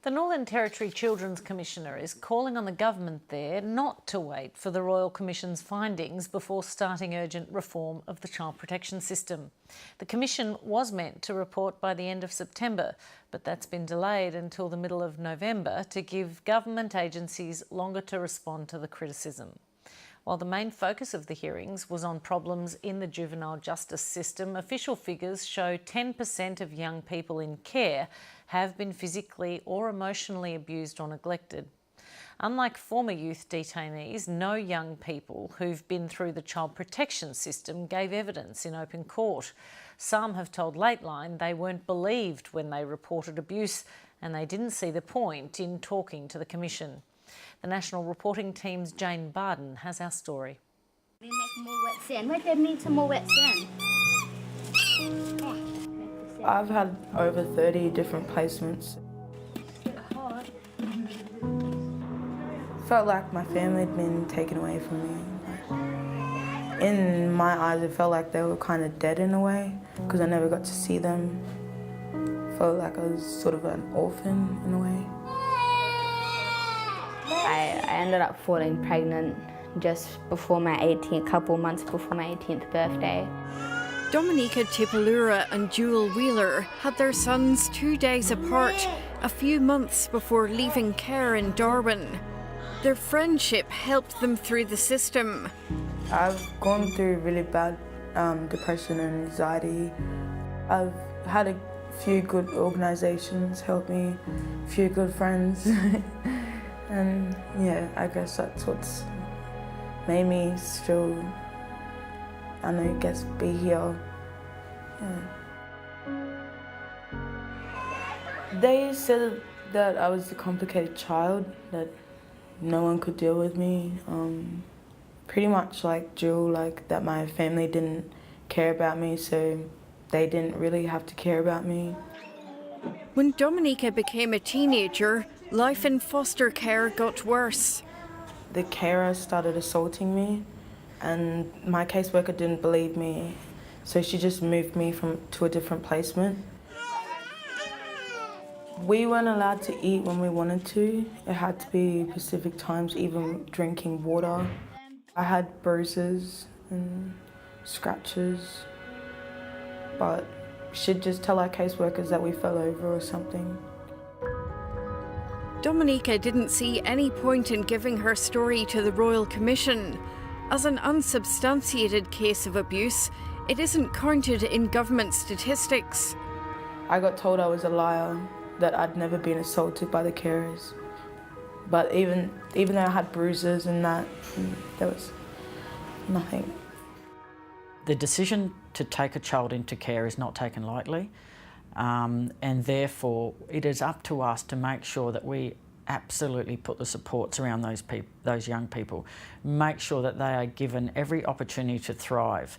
The Northern Territory Children's Commissioner is calling on the government there not to wait for the Royal Commission's findings before starting urgent reform of the child protection system. The Commission was meant to report by the end of September, but that's been delayed until the middle of November to give government agencies longer to respond to the criticism. While the main focus of the hearings was on problems in the juvenile justice system, official figures show 10% of young people in care have been physically or emotionally abused or neglected. Unlike former youth detainees, no young people who've been through the child protection system gave evidence in open court. Some have told Lateline they weren't believed when they reported abuse, and they didn't see the point in talking to the Commission. The National Reporting Team's Jane Bardon has our story. We make more wet sand. Wait, they need some more wet sand. I've had over 30 different placements. Felt like my family had been taken away from me. In my eyes, it felt like they were kind of dead in a way because I never got to see them. Felt like I was sort of an orphan in a way. I ended up falling pregnant just before my 18th, couple months before my 18th birthday. Dominica Tipalura and Jewel Wheeler had their sons 2 days apart, a few months before leaving care in Darwin. Their friendship helped them through the system. I've gone through really bad depression and anxiety. I've had a few good organisations help me, a few good friends. And yeah, I guess that's what's made me still, be here. Yeah. They said that I was a complicated child, that no one could deal with me. Pretty much like Jill, like that my family didn't care about me, so they didn't really have to care about me. When Dominica became a teenager, life in foster care got worse. The carer started assaulting me, and my caseworker didn't believe me, so she just moved me to a different placement. We weren't allowed to eat when we wanted to. It had to be specific times, even drinking water. I had bruises and scratches, but she'd just tell our caseworkers that we fell over or something. Dominica didn't see any point in giving her story to the Royal Commission. As an unsubstantiated case of abuse, it isn't counted in government statistics. I got told I was a liar, that I'd never been assaulted by the carers. But even though I had bruises and that, there was nothing. The decision to take a child into care is not taken lightly, and therefore it is up to us to make sure that we absolutely put the supports around those young people, make sure that they are given every opportunity to thrive.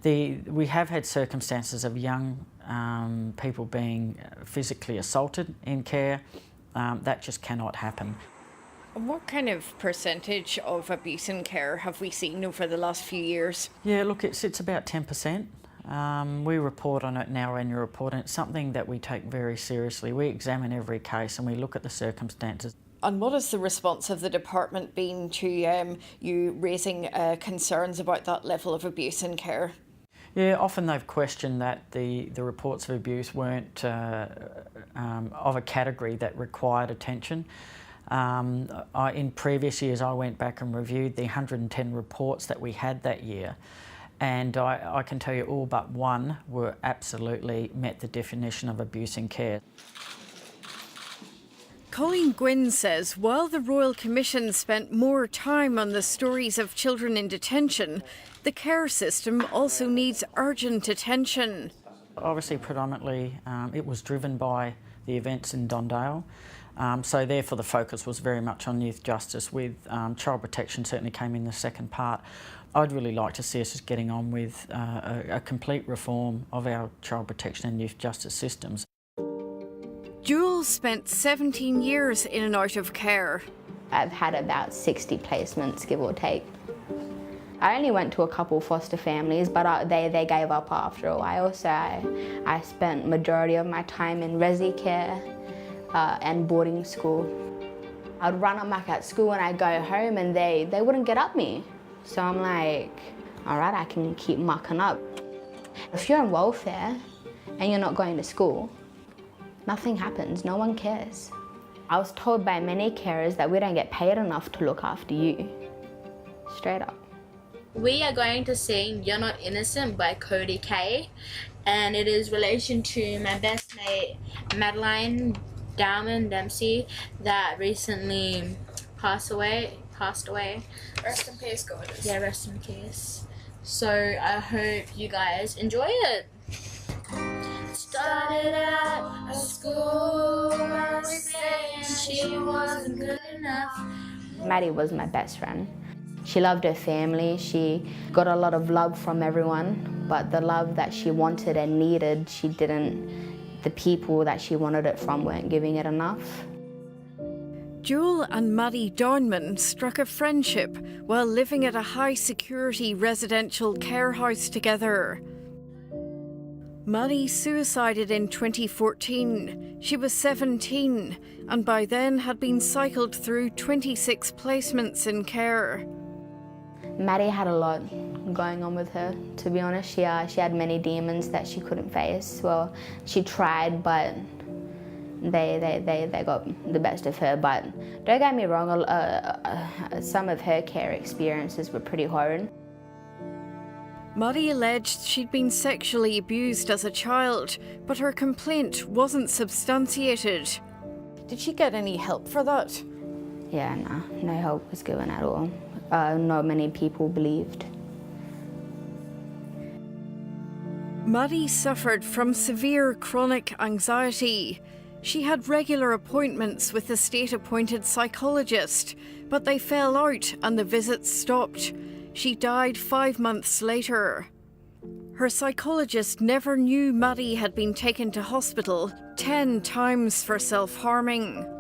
We have had circumstances of young people being physically assaulted in care. That just cannot happen. What kind of percentage of abuse in care have we seen over the last few years? Yeah, look, it's about 10%. We report on it in our annual report, and it's something that we take very seriously. We examine every case and we look at the circumstances. And what has the response of the department been to you raising concerns about that level of abuse in care? Yeah, often they've questioned that the reports of abuse weren't of a category that required attention. In previous years, I went back and reviewed the 110 reports that we had that year, and I can tell you all but one were absolutely met the definition of abuse in care. Colleen Gwynn says while the Royal Commission spent more time on the stories of children in detention, the care system also needs urgent attention. Obviously, predominantly, it was driven by the events in Dondale. So therefore the focus was very much on youth justice, with child protection certainly came in the second part. I'd really like to see us just getting on with a complete reform of our child protection and youth justice systems. Jewel spent 17 years in and out of care. I've had about 60 placements, give or take. I only went to a couple foster families, but they gave up after a while, so I spent majority of my time in resi care. and boarding school. I'd run them back at school and I'd go home and they wouldn't get up me. So I'm like, all right, I can keep mucking up. If you're on welfare and you're not going to school, nothing happens, no one cares. I was told by many carers that we don't get paid enough to look after you. Straight up. We are going to sing You're Not Innocent by Cody K, and it is relation to my best mate Madeline Dempsey that recently passed away. Rest in peace, gorgeous. Yeah, rest in peace. So I hope you guys enjoy it. Started out at school, I was saying she wasn't good enough. Maddie was my best friend. She loved her family, she got a lot of love from everyone, but the love that she wanted and needed, the people that she wanted it from weren't giving it enough. Jewel and Maddie Downman struck a friendship while living at a high-security residential care house together. Maddie suicided in 2014. She was 17 and by then had been cycled through 26 placements in care. Maddie had a lot going on with her, to be honest. She had many demons that she couldn't face. Well, she tried, but they got the best of her. But don't get me wrong, some of her care experiences were pretty hard. Maddie alleged she'd been sexually abused as a child, but her complaint wasn't substantiated. Did she get any help for that? Yeah, no help was given at all. Not many people believed. Maddie suffered from severe chronic anxiety. She had regular appointments with a state-appointed psychologist, but they fell out and the visits stopped. She died 5 months later. Her psychologist never knew Maddie had been taken to hospital 10 times for self-harming.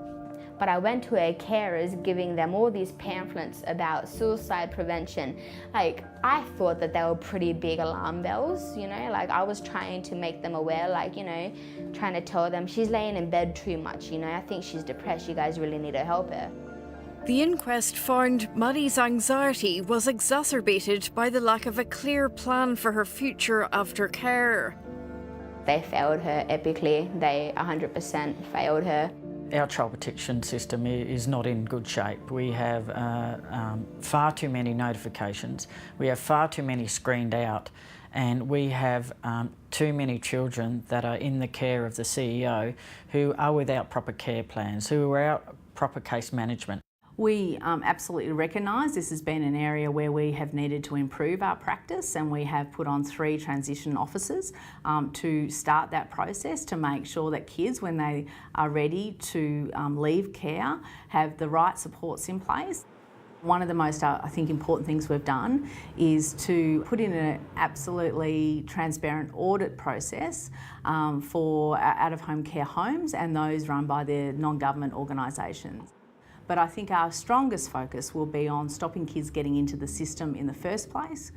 But I went to her carers giving them all these pamphlets about suicide prevention. Like, I thought that they were pretty big alarm bells, you know? Like, I was trying to make them aware, like, you know, trying to tell them she's laying in bed too much, you know? I think she's depressed, you guys really need to help her. The inquest found Maddie's anxiety was exacerbated by the lack of a clear plan for her future after care. They failed her epically. They 100% failed her. Our child protection system is not in good shape. We have far too many notifications, we have far too many screened out, and we have too many children that are in the care of the CEO who are without proper care plans, who are without proper case management. We absolutely recognise this has been an area where we have needed to improve our practice, and we have put on 3 transition officers to start that process to make sure that kids, when they are ready to leave care, have the right supports in place. One of the most, I think, important things we've done is to put in an absolutely transparent audit process for out-of-home care homes and those run by the non-government organisations. But I think our strongest focus will be on stopping kids getting into the system in the first place.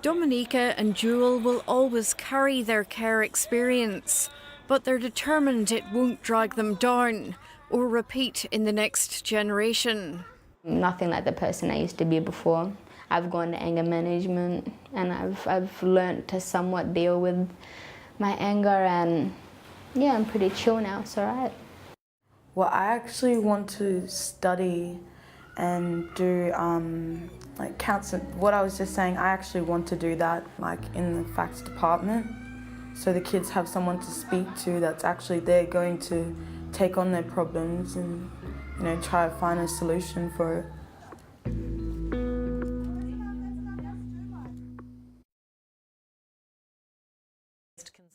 Dominica and Jewel will always carry their care experience, but they're determined it won't drag them down or repeat in the next generation. Nothing like the person I used to be before. I've gone to anger management and I've learnt to somewhat deal with my anger, and yeah, I'm pretty chill now, it's all right. Well, I actually want to study and do like counselling. What I was just saying, I actually want to do that like in the facts department, so the kids have someone to speak to that's actually they're going to take on their problems and, you know, try to find a solution for it.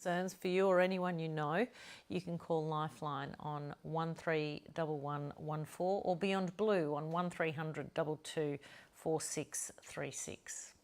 Concerns for you or anyone you know, you can call Lifeline on 131114 or Beyond Blue on 1300 22 4636.